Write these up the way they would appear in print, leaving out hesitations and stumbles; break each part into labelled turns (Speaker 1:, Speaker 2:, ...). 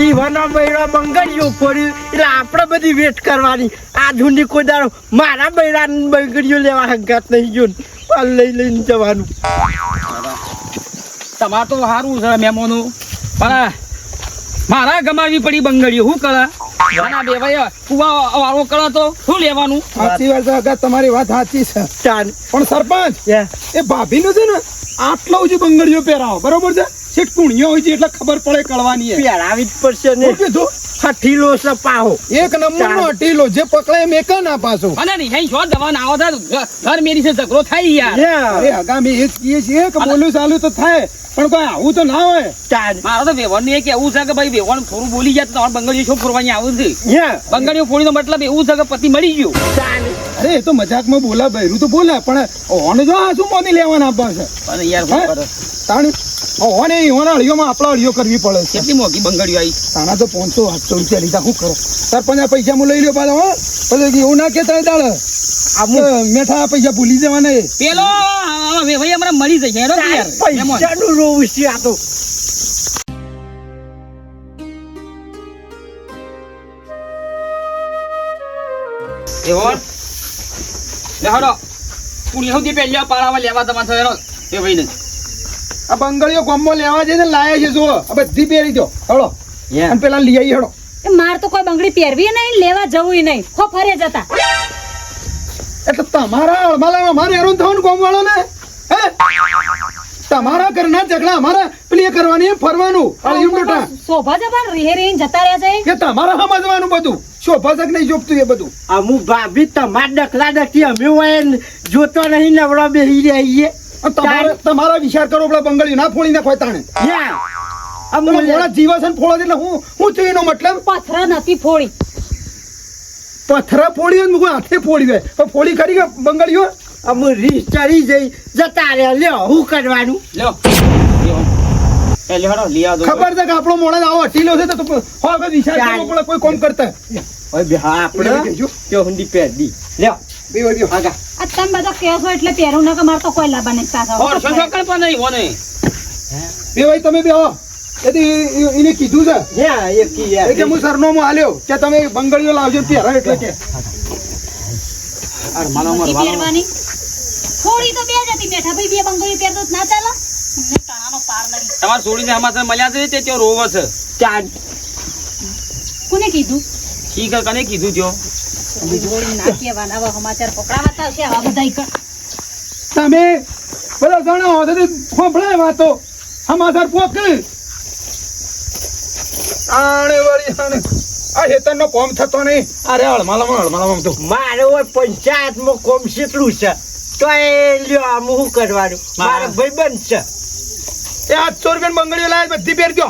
Speaker 1: ઈવાનો બૈરા બંગડીઓ પડ્યું એટલે આપણે બધી વેટ કરવાની. આધુનિક કોઈ દાડો મારા બૈરા બંગડીઓ લેવા હંગાત નહીં ગયો પણ લઈને જવાનું.
Speaker 2: તમારે તો સારું છે મહેમાનો, પણ મારા ગમાવી પડી બંગડીઓ. શું કરે બે ભાઈ કુવા વાળો કરે તો શું લેવાનું?
Speaker 3: સાચી વાત છે અગા, તમારી વાત સાચી છે. પણ સરપંચ એ ભાભીનું છે ને આટલો જ બંગડીઓ પહેરાવો, બરોબર છે? શેઠ કુણિયો હોય છે એટલે ખબર પડે કળવાની.
Speaker 1: પહેરાવી જ પડશે ને.
Speaker 3: કીધું
Speaker 1: હઠીલો છે પાહો, એક
Speaker 3: નંબરનો હઠીલો, જે પકડાય મેં કે ના પાછો.
Speaker 2: અને નહીં જો દવા ના આવો ઘર મેરી છે ઝઘડો થાય યાર.
Speaker 3: અરે અગા મેં એ જ કહીએ છીએ કે બોલું ચાલુ તો થાય, પણ કોઈ આવું તો ના હોય.
Speaker 2: મારો તો વેવણ ને કેવું છે કે ભાઈ વેવણ થોડું બોલી જાય તો તમારે બંગડીઓ શું ફોરવાની આવું છે? બંગડીઓ ફોડીનો મતલબ એવું છે કે પતિ મળી ગયો.
Speaker 3: અરે એ તો મજાકમાં બોલા બૈરું તો બોલા, પણ ઓને જો આ શું મોની લેવાના આપવા છે?
Speaker 2: અને યાર
Speaker 3: તાણી ઓને ઈહોના અળિયોમાં આપણા અળિયો કરવી પડે.
Speaker 2: કેટલી મોંઘી બંગડીઓ આવી?
Speaker 3: તાણા તો 500-800 રૂપિયા લીધા. શું કરો સરપંચ? આ પૈસા હું લઈ લ્યો પાછો. હો પછી એવું ના કેતા દાડે મેઠા પૈસા ભૂલી જવાના.
Speaker 2: પેલો ભાઈ અમારે મળી જશે યાર.
Speaker 1: પૈસાનું રોવું છે આ તો.
Speaker 2: એવોર લેહડો પુણી સુધી પહેલા પાળામાં લેવા તમારે થયો એ ભાઈ ને
Speaker 3: આ બંગડીઓ ગામમાં લેવા જઈને લાયા છે. જો આ બધી પહેરી દો. હળો અને પેલા લઈ આવી. હળો
Speaker 4: માર તો કોઈ બંગડી પહેરવી નહીં, લેવા જવું નહીં, હો ફરે જતા.
Speaker 3: એટલે તમારા અળમાલામાં મારે હેરાન થવાનું ગામ વાળો ને? હે તમારા ઘરના ઝઘડા અમારા પેલી કરવાની, ફરવાનું.
Speaker 4: શોભા જબાન રેહ રેહીને જતા રહ્યા છે
Speaker 3: કે તમારા સમજવાનું બધું. શોભા જગ નહીં જોપતું એ બધું.
Speaker 1: અમુક ભાભી તમાર ડખલા ડખી અમે હોય જોતો નહીં નવડા બેસી રહીએ.
Speaker 3: તમારા વિચાર કરો. પેલા બંગડીઓ ના ફોડી નાખો તાણે. મોડા જીવાસન ફોડો એટલે હું છું એનો મતલબ?
Speaker 4: પથરા નથી ફોડી.
Speaker 3: પથરા ફોડી હોય ને હાથે ફોડી હોય પણ ફોડી ખરી કે બંગડીઓ?
Speaker 1: અમે રીસ ચડી જઈ જતા રહ્યા. લ્યો શું કરવાનું?
Speaker 2: લ્યો એ લેહડો લઈ આવો.
Speaker 3: ખબર છે કે આપણો મોડા આવો હટીલો છે તો હો વિચાર કરવો પડે કોઈ કોમ કરતા.
Speaker 1: આપણે જો હુંડી પહેરી લ્યો
Speaker 3: બે વાગ્યો
Speaker 1: આગા.
Speaker 4: આ તમે બધા કહેશો એટલે પહેરું ના કે મારે તો કોઈ લાભા નહીં પાછા.
Speaker 2: ઓર સંસકણ પણ નહીં હોને.
Speaker 3: બે ભાઈ તમે બે આવો. એથી એને કીધું છે કે હું સરનામું આલ્યો કે તમે બંગડીઓ લાવજો પહેરા એટલે કે
Speaker 4: પહેરવાની થોડી તો બે જતી બેઠા ભાઈ. બે બંગડી પહેરતો જ ના ચાલે. અમને તણાનો પાર નહીં.
Speaker 2: તમારે છોડીને સમાચાર મળ્યા છે તે ત્યાં રોવે છે.
Speaker 4: કોને કીધું?
Speaker 2: ઠીક છે કને કીધું ત્યો?
Speaker 4: જોડી ના કહેવાના. હવે સમાચાર પકડાવાતા છે આવા બધા.
Speaker 3: તમે બધા જણાવો તો ખોભળાય વાતો સમાચાર પોક. આણે વાળી આણે આ હેતરનો કોમ થતો નહીં. અરે હળમાલામાં તો
Speaker 1: મારે પંચાયતમાં કોમ કેટલું છે તો એ લ્યો આમ શું કરવાનું? મારા ભાઈ બંધ છે.
Speaker 3: એ 800 રૂપિયા બંગડીઓ લાવે બધી પહેરજો.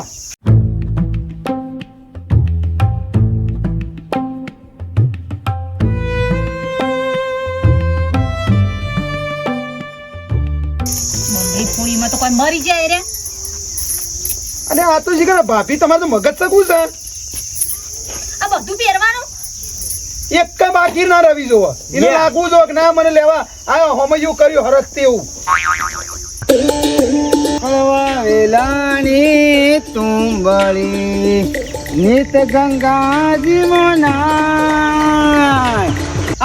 Speaker 4: તો કોઈ મરી જાય રે.
Speaker 3: અને આ તો શીખર ભાભી તમારે તો મગજ સકું છે.
Speaker 4: આ બધું પહેરવાનું
Speaker 3: એક કા બાકી ના રવી જોવા. એને લાગવું જો કે ના મને લેવા આ હોમયું કર્યું હરખ તેવું.
Speaker 1: વેલાની તુંબળી નિત ગંગાજી મનાય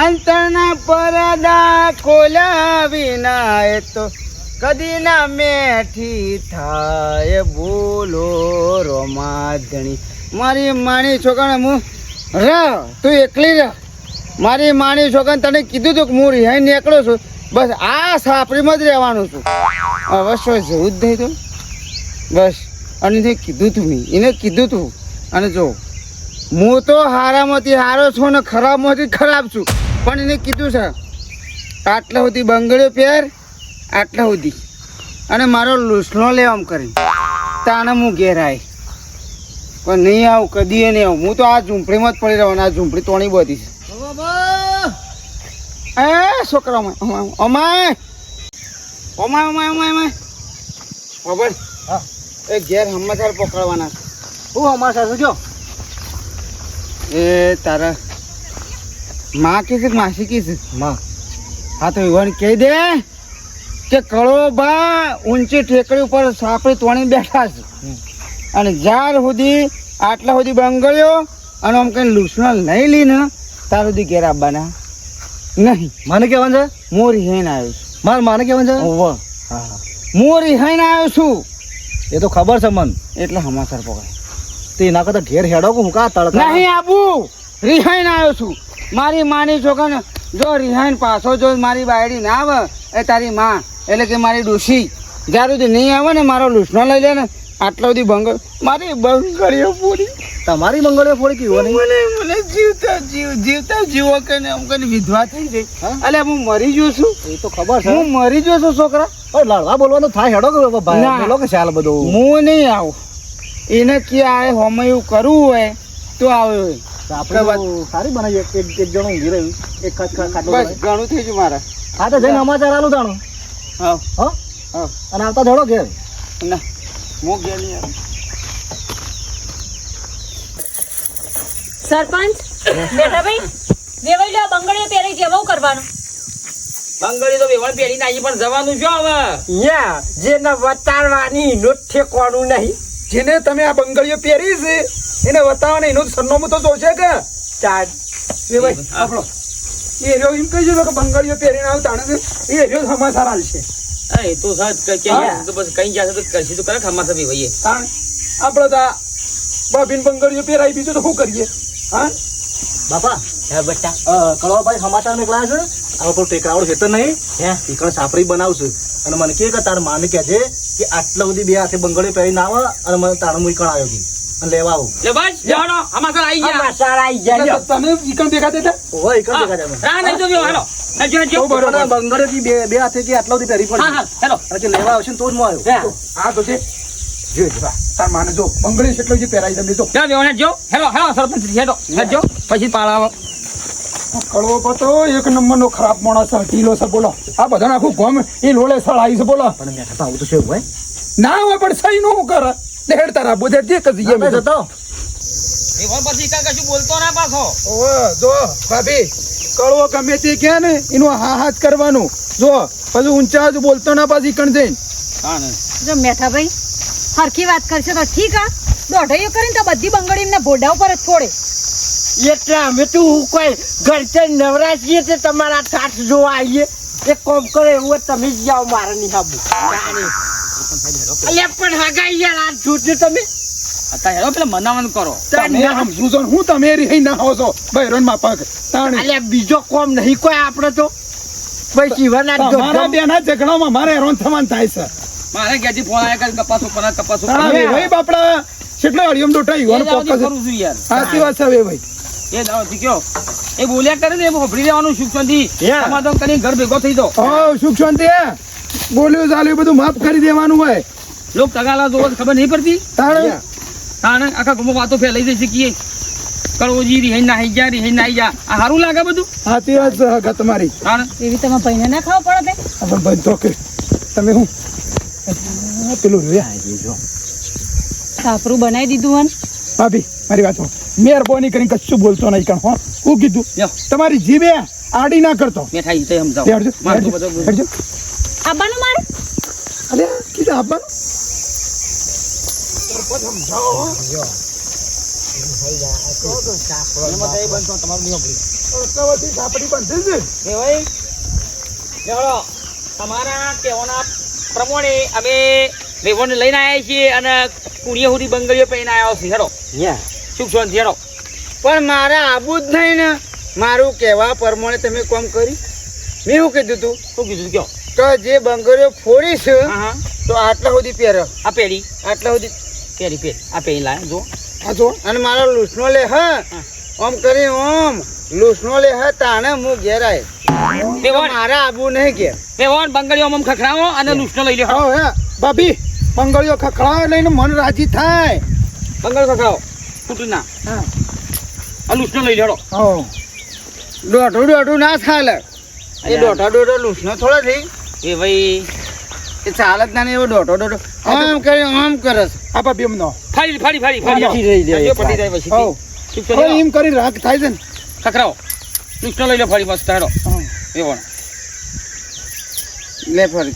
Speaker 1: અંતરના પરદા ખોલ્યા વિના તો કદી ના મેઠી થાય. બોલો રોમાધણી મારી માણી છોકરા હું તું એકલી રહ. મારી માણી છોકરા તને કીધું તું કે હું રિહાઈ નીકળો છું. બસ આ સાપરીમાં જ રહેવાનું છું. અવશ્ય જવું જ નહીં તો બસ. અને એને કીધું તું એને કીધું તું. અને જો હું તો હારામાંથી હારો છું ને ખરાબમાંથી ખરાબ છું, પણ એને કીધું છે આટલા સુધી બંગડીઓ પહેર, આટલા સુધી અને મારો લૂસણો લેવામ કરી તાને હું ઘેર આવી. પણ નહીં આવું કદી નહીં આવું. હું તો આ ઝૂંપડીમાં જ પડી રહેવાનું. આ ઝૂંપડી તોણી બધી છે. એ છોકરા અમાય ખબર એ ઘેર સમાચાર પકડવાના. શું સમાચાર છે? જો એ તારા માં કે છે કે માસી કે છે? માં. હા તો એવાને કહી દે કે કળોબા ઊંચી ટેકરી ઉપર સાપડી તોણી બેઠા છે અને જ્યાર સુધી આટલા સુધી બંગળ્યો અને આમ કઈ લૂસના નહીં લઈને તાર સુધી ઘેર આવવાના નહીં.
Speaker 3: મને કહેવાનું છે
Speaker 1: હું રિહાઈને આવ્યો છું.
Speaker 3: માને કહેવાનું છે
Speaker 1: ઓવ
Speaker 3: હા
Speaker 1: હું રિહાઈને આવ્યો છું
Speaker 3: એ તો ખબર છે મન
Speaker 1: એટલે સમાચાર પકડાય
Speaker 3: તે એના કરતા ઘેર હેડો કે હું કા તડકા
Speaker 1: નહીં આવું. રિહાઈને આવ્યો છું. મારી માની છોકરાને જો રિહાઈને પાછો જો મારી બાયડી ના આવે એ તારી માં એટલે કે મારી ડોશી જ્યાં સુધી નહીં આવે ને મારો લૂસનો લઈ લે ને આટલા સુધી બંગળ મારી બંગળીઓ પૂરી
Speaker 3: તમારી મંગળીઓ ફોડી કેવો નહીં
Speaker 1: મને મને જીવતા જીવો કે ને આમ કરીને વિધવા થઈ ગઈ. અલે હું મરી ગયો છું.
Speaker 3: એ તો ખબર છે
Speaker 1: હું મરી ગયો છું છોકરા.
Speaker 3: પણ લડવા બોલવાનું થાય હેડો કે ભાઈ
Speaker 1: ના.
Speaker 3: બોલો કે ચાલ બધું
Speaker 1: હું નહીં આવું. એને કે આ હોમે એવું કરવું હોય તો આવે.
Speaker 3: આપણે તો સારી બનાવી એક જણો ઊંઘી રહ્યું એક ખાટલો
Speaker 1: બસ ઘણું થઈ ગયું મારા.
Speaker 3: હા તો જઈને સમાચાર આલું જાણો
Speaker 1: હા
Speaker 3: હા
Speaker 1: હા
Speaker 3: અને આવતા ધડો ઘેર
Speaker 1: ના હું ઘેર નહીં આવું.
Speaker 4: સરપંચ બેઠા ભાઈ વેવાઈ લ્યો બંગડીઓ પહેરી જેવું કરવાનું.
Speaker 2: બંગડી તો વેવણ પહેરીને આવી પણ જવાનું છો હવે
Speaker 5: જેને વતાડવાની નો ઠેકવાનું નહીં.
Speaker 3: જેને તમે આ બંગડીઓ પહેરી છે એને બતાવવાને એનું સરનામું તો જોશે કે
Speaker 5: ચાર
Speaker 3: એ ભાઈ આપણો એ રહ્યો એમ કહી કે બંગડીઓ પહેરીને આવ તાણે છે એ રહ્યો સમાચાર આલશે
Speaker 2: હા, એ તો સાચ તો બસ કઈ જશે તો કરશે તો કરે ખમાસા બી ભાઈએ
Speaker 3: તાણે આપણે તો આ બાબીન બંગડીઓ પહેરાઈ બીજું તો શું કરીએ હા બાપા
Speaker 5: હે બેટા
Speaker 3: કળવાભાઈ સમાચાર નીકળ્યા છે હવે તો ટેકરાવડ ખેતર નહીં
Speaker 5: હે
Speaker 3: ઈકણ સાપરી બનાવશે અને મને કે તાર માને કહે છે કે આટલા સુધી બે હાથે બંગડીઓ પહેરીને આવે અને મને તાણે હું ઈકણ આવ્યો કી અને લેવા આવું
Speaker 2: લે બસ જાણો અમાસા આવી ગયા
Speaker 5: સમાચાર આવી ગયા લ્યો.
Speaker 3: તમે ઈકણ ભેગા દેતા ઓય ઈકણ ભેગા દેતા
Speaker 2: રા નહીં તો વ્યો હેલો હેજો હેજો
Speaker 3: બંગડીઓ બે હાથે કે આટલા સુધી પહેરી
Speaker 2: હા
Speaker 3: પડી
Speaker 2: હા હેલો
Speaker 3: અને કે લેવા આવશે ને તો જ હું આવ્યો આ તો છે જો તાર માને જો બંગડી એટલો જે પહેરાઈ તમે જો
Speaker 2: જા વ્યો હેજો હેલો હેલો સરપંચ હેલો હેજો પછી પાળાવો
Speaker 3: કડવો પતો એક નંબરનો ખરાબ માણસ છે ઢીલો છે બોલો આ બધાને આખું ગામ એ લોલે સળાઈ છે બોલો પણ મેં આવું તો છે ભાઈ ના હોય પણ સહી નું કરે દેડ તારા બોધે જે કદી એમ જતો
Speaker 2: વેવણ પછી કાકા શું બોલતો ના પાછો
Speaker 3: ઓવે જો ભાભી કડવો ગમે તે કે ને એનું હા હા જ કરવાનું જો પછી ઊંચા જ બોલતો ના પાછી કણ જઈને
Speaker 2: હા ને
Speaker 4: જો મેઠા ભાઈ હરખી વાત કરશે તો ઠીક આ દોઢાઈઓ કરીને તો બધી બંગડી એમને ભોડા ઉપર જ છોડે.
Speaker 5: એટલે અમે તો હું કોઈ ઘરચે નવરા છીએ તે તમારા ઠાઠ જોવા આવીએ એક કોમ કરે એવું હોય તમે જ જાઓ મારે નહીં આવું. અલ્યા પણ હગાઈ યાર આ જોજો તમે
Speaker 2: અત્યારે હેલો પેલા મનાવાનું કરો
Speaker 3: તમે સમજુ છો હું તમે રહી ના હો છો બૈરોન માં પગ તાણી
Speaker 5: અલ્યા બીજો કોમ નહીં કોઈ આપણે તો ભાઈ જીવના
Speaker 3: મારા બેના ઝઘડામાં મારે હેરાન થવાનું થાય છે
Speaker 2: મારે ક્યાંથી ફોન આવ્યા કે કપાસ ઉપર
Speaker 3: તાણા ભાઈ બાપડા કેટલા અડિયમ ડોટાઈ ગયો પોક
Speaker 2: કરું છું યાર
Speaker 3: સાચી વાત છે ભાઈ
Speaker 2: એ દાવથી કયો એ બોલ્યા કરે ને એ હોભળી લેવાનું સુખ શાંતિ સમાધાન કરીને ઘર ભેગો થઈ દો
Speaker 3: ઓ સુખ શાંતિ બોલ્યું ચાલ્યું બધું માફ કરી દેવાનું હોય
Speaker 2: લોક તગાલા જોવો તો ખબર નહીં પડતી
Speaker 3: તાણે
Speaker 2: તાણે આખા ગમો વાતો ફેલાઈ જઈ શકીએ કડવોજી રિહાઈ નાહી જા આ સારું લાગે બધું
Speaker 3: સાચી વાત છે હગા તમારી
Speaker 2: તાણે
Speaker 4: એવી તમે ભાઈને ના ખાવા પડે તે.
Speaker 3: હવે બંધો કે તમે હું પેલું રહ્યો
Speaker 4: સાપરું બનાવી દીધું હન.
Speaker 3: ભાભી મારી વાત મહેરબાની કરીને કશું બોલતો નહીં કણ હો હું કીધું
Speaker 2: લ્યો.
Speaker 3: તમારી જીભે આડી ના કરતો
Speaker 2: મેઠાઈ તે સમજાવો
Speaker 3: હેડજો,
Speaker 2: મારે તો
Speaker 3: હેડજો,
Speaker 2: બધું
Speaker 3: હેડજો.
Speaker 4: આવવાનું મારે
Speaker 3: અરે કીધું આપવાનું
Speaker 2: એ ભાઈ લેવડો તમારા કહેવાના પ્રમાણે અમે વેવણને લઈને આવ્યા છીએ અને કુણીએ સુધી બંગડીઓ પહેરીને આવ્યા છીએ હેડો સુખ શાંતિ હેડો
Speaker 1: પણ મારે આવું જ નહીં ને મારું કહેવા પ્રમાણે તમે કોમ કરી. મેં શું કીધું તું
Speaker 2: શું કીધું કયો
Speaker 1: તો જે બંગડીઓ ફોડી છે
Speaker 2: હા હા
Speaker 1: તો આટલા સુધી પહેરો
Speaker 2: આ પેઢી
Speaker 1: આટલા સુધી
Speaker 2: પેઢી આ પેઢી લાય જો
Speaker 3: આ જો
Speaker 1: અને મારો લૂસનો લે હા ઓમ કરી ઓમ લૂસનો લે હા તાણે હું ઘેર આય
Speaker 2: વેવણ
Speaker 1: મારે આવું નહીં ઘેર.
Speaker 2: વેવણ બંગડીઓ આમ ખખડાવો અને લૂસનો લઈ લ્યો
Speaker 3: આવો હે ભાભી બંગડીઓ ખખડાવે લઈને મન રાજી થાય
Speaker 2: બંગડ ખખડાવો તૂટી ના
Speaker 3: હા
Speaker 2: આ લૂસનો લઈ લ્યો
Speaker 3: આવો
Speaker 1: દોઢું ના ચાલે એ દોઢો લૂસનો થોડો થઈ
Speaker 2: એ ભાઈ
Speaker 1: એ ચાલે જ ના ને એવો દોઢો આમ કરી આમ કરે છે.
Speaker 3: આ ભાભી એમનો
Speaker 2: ફાડી
Speaker 1: પટી રહી જાય.
Speaker 2: હજો પટી જાય પછી
Speaker 3: આવો
Speaker 2: સુખ શાંતિ
Speaker 3: હવે
Speaker 2: હેડો.
Speaker 3: એમ કરી રાગ થાય છે ને
Speaker 2: ખખડાવો લૂસનો લઈ લો ફરી મસ્ત હેડો
Speaker 3: હા.
Speaker 2: વેવણ
Speaker 1: લે ફરી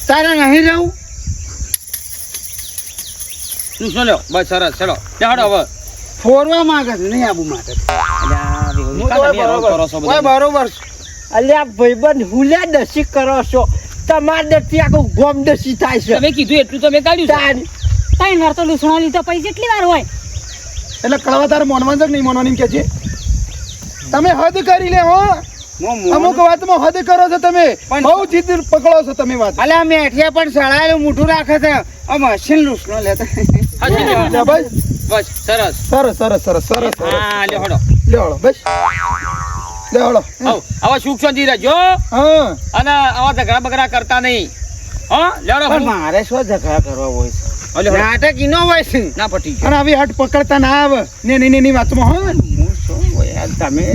Speaker 1: તારે નહીં રહું
Speaker 2: લૂસનો લ્યો બસ સરસ ચલો હેડો હવે
Speaker 1: ફોરવા માંગે છે નહીં આબુ માટે
Speaker 2: અલ્યા
Speaker 1: હું
Speaker 2: વેવાઈ
Speaker 1: તો
Speaker 2: તમે હેરાન કરો છો
Speaker 1: ઓય
Speaker 2: બધા.
Speaker 1: બરોબર છે.
Speaker 5: અલ્યા ભાઈબંધ હુલ્યા દસી કરો છો તમારે નથી આખું ગોમ દસી થાય છે
Speaker 2: તમે કીધું એટલું તો મેં કાઢ્યું છે.
Speaker 5: તાન
Speaker 4: ત્રણ વાર તો લૂસણો લીધો પછી કેટલી વાર હોય
Speaker 3: એટલે કળવા તારે મોનવાનું છે કે નહીં મોનવાની એમ કે છે તમે હદ કરી લે હો અમુક વાતમાં હદ કરો છો તમે
Speaker 1: પણ-
Speaker 3: બહુ જીદ પકડો છો તમે વાત
Speaker 1: અલ્યા મેઠિયા પણ સળાયેલું મોઢું રાખે છે આ મશીન લૂસનો લેતા
Speaker 2: હાચી વાત.
Speaker 3: લે ભાઈ
Speaker 2: બસ સરસ
Speaker 3: સરસ સરસ સરસ સરસ સરસ
Speaker 2: હા લ્યો હેડો
Speaker 3: લે હળો બસ લે હળો
Speaker 2: આવ આવા સુખ શાંતિ રહેજો
Speaker 3: હા
Speaker 2: અને આવા ઝઘડા બગડા કરતા નહીં હા લેડો
Speaker 1: પણ મારે શું ઝઘડા કરવા હોય છે
Speaker 2: લ્યો, હેડો.
Speaker 1: નાટક ઈનો હોય છે
Speaker 2: ના પટી ગયો
Speaker 3: અને આવી હટ પકડતા ના આવે ને ની વાતમાં હો
Speaker 1: હું શું હોય યાર, તમે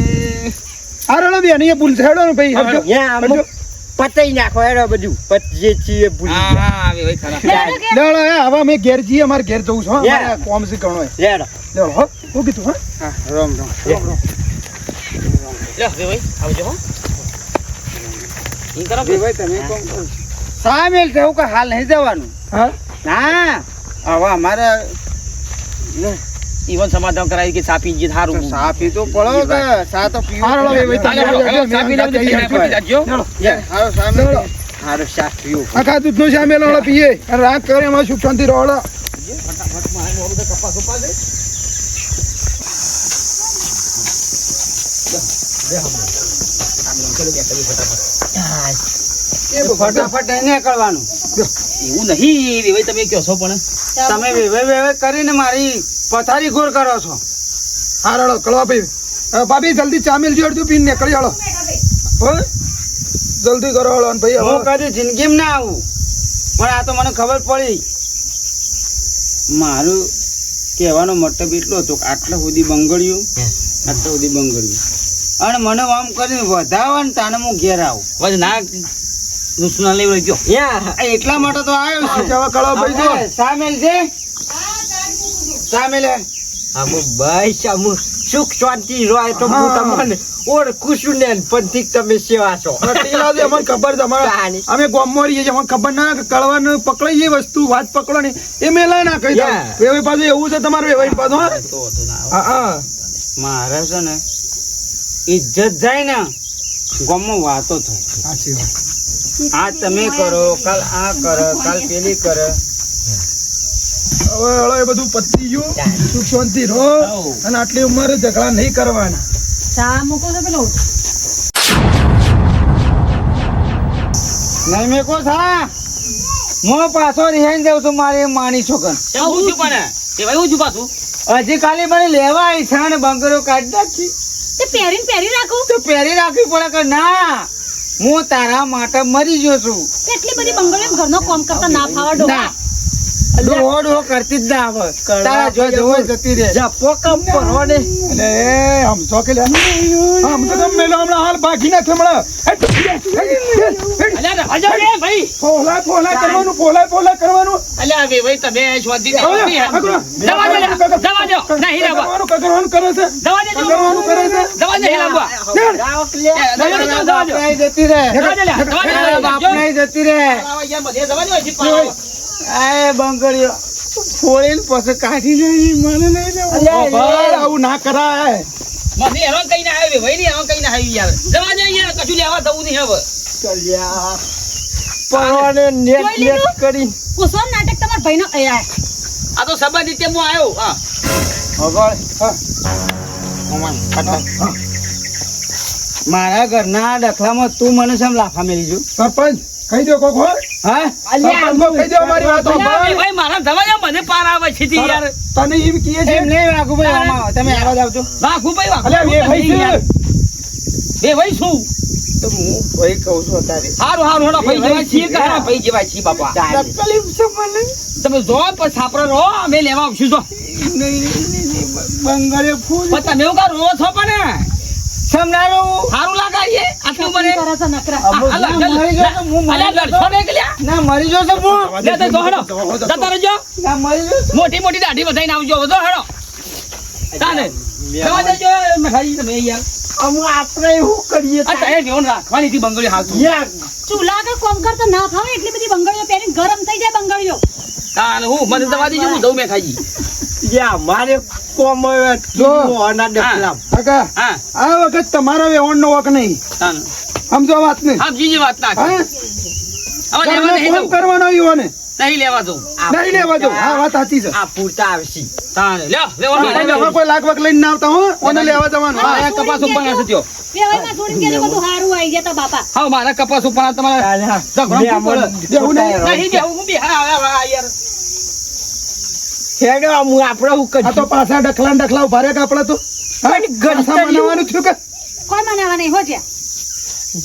Speaker 3: આ રણો બે નહીં ભૂલ છે હેડો ને ભાઈ હટજો.
Speaker 5: યા
Speaker 3: હટજો.
Speaker 5: અમુક પતાઈ નાખો એનો બધું જે છીએ ભૂલી
Speaker 2: હા
Speaker 5: ગયા.
Speaker 2: હા વેવાઈ ખરા
Speaker 4: લેડો કે
Speaker 3: લે હળો હે હવે અમે ઘેર જઈએ અમારે ઘેર જવું છે હો
Speaker 5: Yeah.
Speaker 3: અમારે કોમ છે ઘણો હે.
Speaker 5: લેડો
Speaker 3: લે હળો હો હું કીધું હા
Speaker 1: હા, રોમ રોમ
Speaker 2: લ્યો વેવાઈ આવજો હો ઈ કરો કે
Speaker 1: ભાઈ તમે કોમ કરો સામેલ છે એવું કે હાલ નહીં જવાનું
Speaker 3: હા
Speaker 1: ના હવે અમારે
Speaker 2: ઈવન સમાધાન કરાવી કે સાપી જે સારું
Speaker 1: સા પીતો પડો કે સા તો પીવું
Speaker 3: હાલો
Speaker 1: પડે.
Speaker 3: ભાઈ,
Speaker 2: હાલો, હાલો, હાલો, સાપી લાવજો, તમે પટી જાજો.
Speaker 3: ચાલો
Speaker 1: હાલો, સામે
Speaker 3: ચાલો.
Speaker 1: હારો શાક પીવું
Speaker 3: આખા દૂધનો સામેલ હળો પીએ અને રાત કરે એમાં સુખ શાંતિ રહો હળો.
Speaker 1: ફટાફટ અહીં નીકળવાનું
Speaker 2: એવું નહીં વેવાઈ તમે કહો છો પણ
Speaker 1: તમે વેવે વેવે કરીને મારી પથારી ગોળ કરો છો
Speaker 3: હા રળો કળવા ભાઈ ભાભી જલ્દી ચામેલ જોડજો પીને નીકળી હળો હો જલ્દી કરો હળો અને ભાઈ
Speaker 1: હું
Speaker 3: હવે
Speaker 1: કદી જિંદગીમાં ના આવું પણ આ તો મને ખબર પડી મારું કહેવાનો મતલબ એટલો હતો કે આટલા સુધી બંગડ્યું આટલા સુધી બંગડ્યું અને મને આમ કરીને વધાવવા ને તાને હું ઘેર આવું
Speaker 2: બસ ના દુશ્મન લઈ વળી ગયો
Speaker 5: યા
Speaker 1: આ એટલા માટે તો આવ્યો છું
Speaker 3: હવે કળવા ભાઈ જો
Speaker 1: હવે સામેલ છે સામેલ હે.
Speaker 5: અમુક ભાઈ અમુક સુખ શાંતિ રોય તો હું
Speaker 3: હા.
Speaker 5: તમને ઓળખું છું ને પણ ઠીક તમે સેવા છો
Speaker 3: ટીલા દે અમને ખબર છે અમારા
Speaker 5: કહાની.
Speaker 3: અમે ગામમાં રહીએ છીએ અમને ખબર ના કે કળવાનું પકડાઈ એ વસ્તુ વાત પકડો ને એ મેલા ના કહી દઉં
Speaker 5: Yeah.
Speaker 3: વેવાઈ પાછું એવું છે તમારું વેવાઈ પાછું હા?
Speaker 2: તો હતું ના
Speaker 3: હા હા
Speaker 1: મારે છે ને ઇજ્જત જાય ને ગામમાં વાતો થાય
Speaker 3: સાચી વાત
Speaker 1: આ તમે કરો કાલ આ કરો કાલ પેલી કરે
Speaker 3: હવે હળો એ બધું પતી ગયું સુખ શાંતિ રહો અને આટલી ઉંમરે ઝઘડા નહીં કરવાના
Speaker 4: ચા મૂકો તો પેલો
Speaker 1: નહીં મેં કો થા હું પાછો રિહાઈ જાઉં છું મારે માની છોકન
Speaker 2: કેમ હું છું પણ વેવાઈ હું છું પાછું
Speaker 1: હજી કાલે મને લેવા આવી છે ને બંગરો કાઢી નાખી
Speaker 4: તે પહેરી રાખું
Speaker 1: તો પહેરી રાખવી પડે કે ના હું તારા માટે મરી ગયો છું
Speaker 4: એટલી બધી બંગડીઓ ઘરનો કામ કરતા ના ફાવા ડોહા
Speaker 1: ના ડોહો ડોહો કરતી જ ના આવે તારા જો જવો હોય જતી રહે
Speaker 5: જપો કમ કરો ને
Speaker 3: એટલે આમ જો કે આમ તો ગમે લો હમણાં હાલ બાકી નાખે હમણાં
Speaker 2: અલ્યા રવાજો રે ભાઈ
Speaker 3: ફોલા ફોલા કરવાનું
Speaker 2: અલ્યા વેવાઈ તમે શાંતિ
Speaker 3: હવે, આગળ.
Speaker 2: દવા દો નહીં લાવવા
Speaker 3: કરવાનું કરે છે
Speaker 2: દવા દેજો
Speaker 3: કરવાનું કરે છે
Speaker 2: દવા નહીં લાવવા
Speaker 5: રાવક લે
Speaker 2: દવા દેજો દવા દેજો
Speaker 1: બાપ નહીં જતી રહે
Speaker 2: દવા દે લ્યા, દવા દે
Speaker 1: તારા બાપ
Speaker 2: લ્યા.
Speaker 1: નહીં જતી રહે
Speaker 2: યાર બધે દવા દો હજી પાડો.
Speaker 1: આ બંગડીઓ ફોડીને પછી કાઢી લઈ મને નહીં લેવું.
Speaker 3: ઓ ભાઈ આવું ના કરાય
Speaker 2: મને હેરાન કઈને આવ્યો વેવાઈ ની હેરાન કઈને આવ્યો યાર દવા દે યાર કશું લેવા દવું નહીં હવે
Speaker 5: ચલ્યા પરવાને નેટ
Speaker 4: જોઈ લીધું?
Speaker 5: નેટ કરી
Speaker 4: પૂછો નાટક તમારા ભાઈનો આયા
Speaker 2: આ તો સંબંધ રીતે હું આવ્યો હા
Speaker 1: ખબર? હા. ઓમાય, ખાટા. મારા ઘરના ડખલામાં તું મને શેમ લાફા મેલી જો
Speaker 3: સરપંચ કહી દો કોક હો
Speaker 1: હા
Speaker 3: સરપંચ કહી દો અમારી વાતો
Speaker 2: અલ્યા વેવાઈ મારા દવા દે મને પાર આવે છે થી યાર
Speaker 3: તને એમ કીએ છે
Speaker 1: એમ નહીં વાઘુભાઈ આમાં આવો. તમે આવા જ આવજો
Speaker 2: વાઘુ ભાઈ વાઘુ
Speaker 3: અલ્યા એ ભાઈ છે
Speaker 2: વેવાઈ શું
Speaker 1: તો હું ભાઈ કહું છું અત્યારે
Speaker 2: હારું હારું હેડો ભાઈ જેવા છીએ કે હારા ભાઈ જેવા છીએ બાપા
Speaker 1: તકલીફ છે મને
Speaker 2: તમે જો પણ સાપરો રહો અમે લેવા આવશું જો
Speaker 1: બંગડીઓ ફૂલ
Speaker 2: પણ તમે એવું કા રો છો પણ
Speaker 1: સમજારો
Speaker 2: સારું લાગાઈએ આટલું મને
Speaker 4: કરે છે નકરા
Speaker 1: મરી ગયો તો હું મરી ગયો તો. ના મરી ગયો તો હું
Speaker 2: જતા રહેજો
Speaker 1: ના મરી ગયો તો.
Speaker 2: મોટી મોટી દાઢી વધાઈને આવજો વધો હેડો તાને જવા દેજો મેઠાજી તમે યાર
Speaker 5: અમે આપણે એવું કરીએ
Speaker 2: આ તારે જેવું રાખવાની હતી બંગડીઓ હાલ તું.
Speaker 5: યાર
Speaker 4: ચૂલા આગળ કોમ કરતા ના ફાવે એટલી બધી બંગડીઓ પહેરીને ગરમ થઈ જાય બંગડીઓ.
Speaker 2: તાન હું મને દવા દીજો હું દઉં મેં ખાઈ.
Speaker 5: યા મારે કોમ
Speaker 3: જો.
Speaker 5: આના ડખલામ
Speaker 3: કાકા
Speaker 2: હા
Speaker 3: આ વખત તમારો વેવણનો વક નહીં
Speaker 2: તાન
Speaker 3: સમજો વાત ને
Speaker 2: હા બીજી વાત ના
Speaker 3: હા
Speaker 2: હવે લેવા
Speaker 3: ઘરનો
Speaker 2: નહીં
Speaker 3: કોમ
Speaker 2: દઉં.
Speaker 3: કરવાનો યુવાને
Speaker 2: નહીં લેવા દઉં.
Speaker 3: નહીં લેવા દો હા વાત સાચી છે
Speaker 5: આ પૂરતા આવશે
Speaker 2: તાન લ્યો લેવા દઉં.
Speaker 3: તમે હવે કોઈ લાખ વક લઈને ના આવતા હો ઓને લેવા જવાનું
Speaker 2: હા,
Speaker 3: હા
Speaker 2: આ કપાસ ઉપર હશે ત્યો.
Speaker 4: વેવાઈમાં છોડીને કહેજો બધું હારું આવી જતા બાપા.
Speaker 2: હા મારા કપાસ ઉપર આ તમારે
Speaker 3: દેવું નહીં.
Speaker 2: નહીં બેહું હું બી હા યાર
Speaker 5: હેડો હું આપણે હું
Speaker 3: આ તો પાછા ડખલા ઉભા રહ્યા કે આપણે તો હા?
Speaker 5: પણ ગણતરી-
Speaker 3: પાછા બનાવવાનું થયું કે
Speaker 4: કોઈ મનાવા નહીં હો જ્યાં.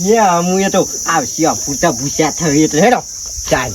Speaker 5: યા હું એ તો આવશે આ પૂરતા ભૂસ્યા થવી એટલે હેડો ચાલ